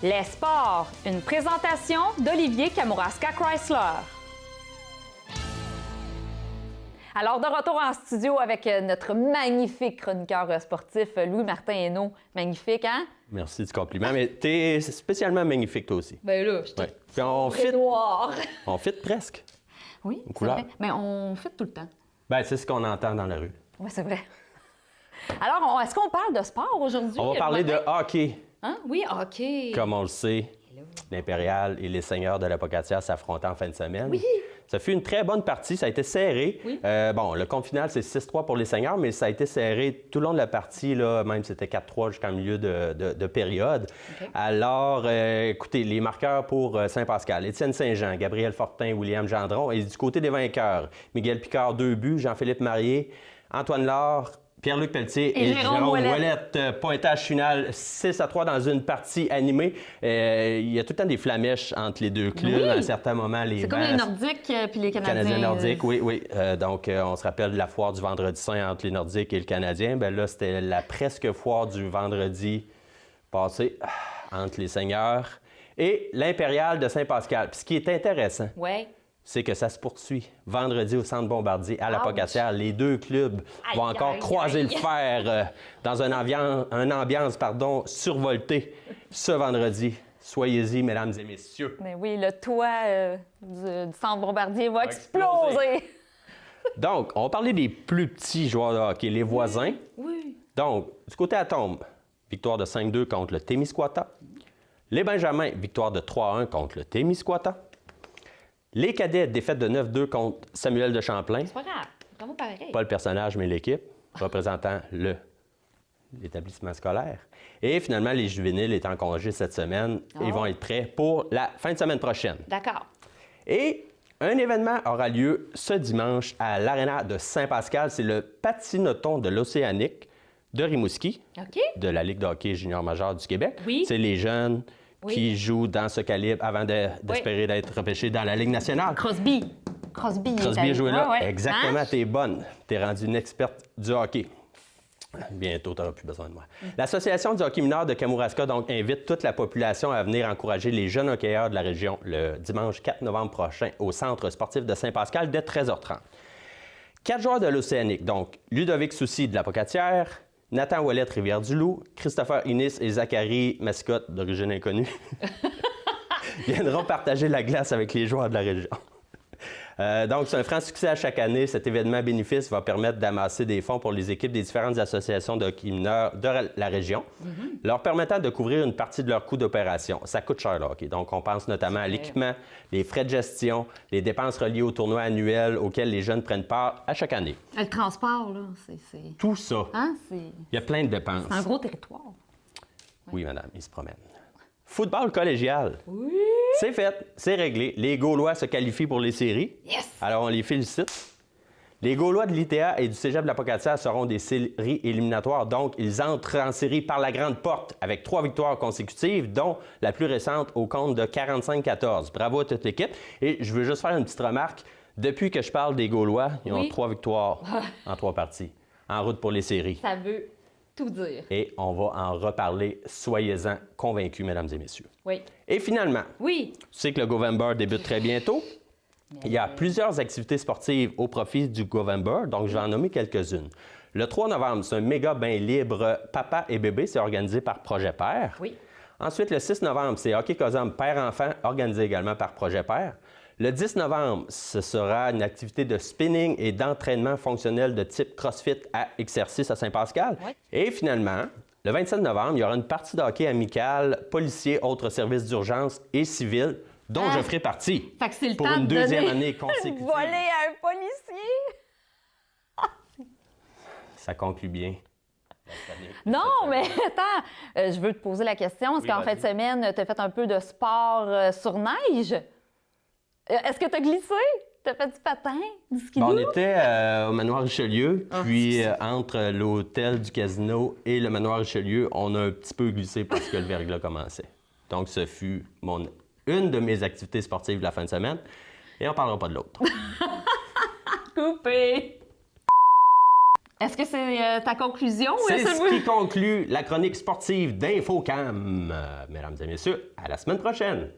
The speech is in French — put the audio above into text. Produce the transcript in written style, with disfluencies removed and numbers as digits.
Les sports, une présentation d'Olivier Kamouraska Chrysler. Alors, de retour en studio avec notre magnifique chroniqueur sportif, Louis-Martin Hainaut. Magnifique, hein? Merci du compliment, mais t'es spécialement magnifique, toi aussi. Ben là, je Ouais. Puis on fit presque. Oui, c'est couleur. vrai. Mais on fit tout le temps. Ben, c'est ce qu'on entend dans la rue. Oui, c'est vrai. Alors, est-ce qu'on parle de sport aujourd'hui? On va parler de hockey. Hein? Oui, hockey. Comme on le sait, l'Impérial et les Seigneurs de la Pocatière s'affrontaient en fin de semaine. Oui. Ça fut une très bonne partie, ça a été serré. Oui. Bon, le compte final, c'est 6-3 pour les Seigneurs, mais ça a été serré tout le long de la partie, là, même c'était 4-3 jusqu'en milieu de période. OK. Alors, écoutez, les marqueurs pour Saint-Pascal, Étienne Saint-Jean, Gabriel Fortin, William Gendron, et du côté des vainqueurs, Miguel Picard, 2 buts, Jean-Philippe Marié, Antoine Laure, Pierre-Luc Pelletier et Jérôme Ouellette. Pointage final 6-3 dans une partie animée. Il y a tout le temps des flamèches entre les deux clubs. Oui. À un certain moment, les C'est comme les Nordiques puis les Canadiens. Canadiens nordiques, oui. Donc, on se rappelle de la foire du vendredi saint entre les Nordiques et le Canadien. Bien là, c'était la presque foire du vendredi passé entre les Seigneurs et l'Impérial de Saint-Pascal. Puis ce qui est intéressant, Oui. c'est que ça se poursuit vendredi au Centre Bombardier à la Ouch. Pocatière. Les deux clubs vont Aïe, encore aïe, croiser aïe. le fer dans une ambiance survoltée ce vendredi. Soyez-y, mesdames et messieurs. Mais oui, le toit du centre Bombardier va exploser. exploser. Donc, on va parler des plus petits joueurs de hockey, les voisins. Oui. Donc, du côté à Tombe, victoire de 5-2 contre le Témiscouata. Les Benjamins, victoire de 3-1 contre le Témiscouata. Les Cadets, défaite de 9-2 contre Samuel de Champlain. C'est pas grave. Bravo pareil. Pas le personnage, mais l'équipe, représentant l'établissement scolaire. Et finalement, les juvéniles étant en congé cette semaine, ils vont être prêts pour la fin de semaine prochaine. D'accord. Et un événement aura lieu ce dimanche à l'Aréna de Saint-Pascal. C'est le Patinoton de l'Océanique de Rimouski, OK. de la Ligue de hockey junior majeur du Québec. Oui. C'est les jeunes Oui. qui jouent dans ce calibre avant d'espérer d'être repêchés dans la Ligue nationale. Crosby. Crosby Crosby a joué là. Ouais, ouais. Exactement, Hein? t'es bonne. T'es rendue une experte du hockey. Bientôt, tu n'auras plus besoin de moi. L'Association du hockey mineur de Kamouraska donc, invite toute la population à venir encourager les jeunes hockeyeurs de la région le dimanche 4 novembre prochain au Centre sportif de Saint-Pascal dès 13h30. 4 joueurs de l'Océanique, donc Ludovic Soucy de la Pocatière, Nathan Ouellette, Rivière-du-Loup, Christopher Innis et Zachary Mascotte, d'origine inconnue, viendront partager la glace avec les joueurs de la région. Donc, c'est un franc succès à chaque année. Cet événement bénéfice va permettre d'amasser des fonds pour les équipes des différentes associations de hockey mineur de la région, leur permettant de couvrir une partie de leur coût d'opération. Ça coûte cher, le hockey. Donc, on pense notamment à l'équipement, les frais de gestion, les dépenses reliées au tournoi annuel auquel les jeunes prennent part à chaque année. Le transport, là, c'est... Tout ça. Hein? C'est Il y a plein de dépenses. un gros territoire. Oui, madame, ils se promènent. Football collégial. Oui. C'est fait, c'est réglé. Les Gaulois se qualifient pour les séries. Yes! Alors, on les félicite. Les Gaulois de l'ITA et du Cégep de la Pocatière seront des séries éliminatoires. Donc, ils entrent en série par la grande porte avec 3 victoires consécutives, dont la plus récente au compte de 45-14. Bravo à toute l'équipe. Et je veux juste faire une petite remarque. Depuis que je parle des Gaulois, ils ont Oui. 3 victoires en 3 parties. En route pour les séries. Ça veut tout dire. Et on va en reparler. Soyez-en convaincus, mesdames et messieurs. Oui. Et finalement, Oui. tu sais que le Govember débute très bientôt. Il y a plusieurs activités sportives au profit du Govember, donc je vais en nommer quelques-unes. Le 3 novembre, c'est un méga bain libre papa et bébé, c'est organisé par Projet Père. Oui. Ensuite, le 6 novembre, c'est Hockey Cosum Père-Enfant, organisé également par Projet Père. Le 10 novembre, ce sera une activité de spinning et d'entraînement fonctionnel de type CrossFit à exercice à Saint-Pascal. Oui. Et finalement, le 27 novembre, il y aura une partie de hockey amical, policiers, autres services d'urgence et civils, dont je ferai partie Fait que c'est le pour temps une de deuxième donner année consécutive. voler à un policier. Ça conclut bien. Non, mais attends, je veux te poser la question. Est-ce Oui, qu'en fin de vas-y. semaine, tu as fait un peu de sport sur neige? Est-ce que tu as glissé? Tu as fait du patin, du ski? On était au manoir Richelieu, puis entre l'hôtel du casino et le manoir Richelieu, on a un petit peu glissé parce que le verglas commençait. Donc, ce fut une de mes activités sportives de la fin de semaine, et on ne parlera pas de l'autre. Coupé! Est-ce que c'est ta conclusion? C'est ce qui conclut la chronique sportive d'Infocam. Mesdames et messieurs, à la semaine prochaine.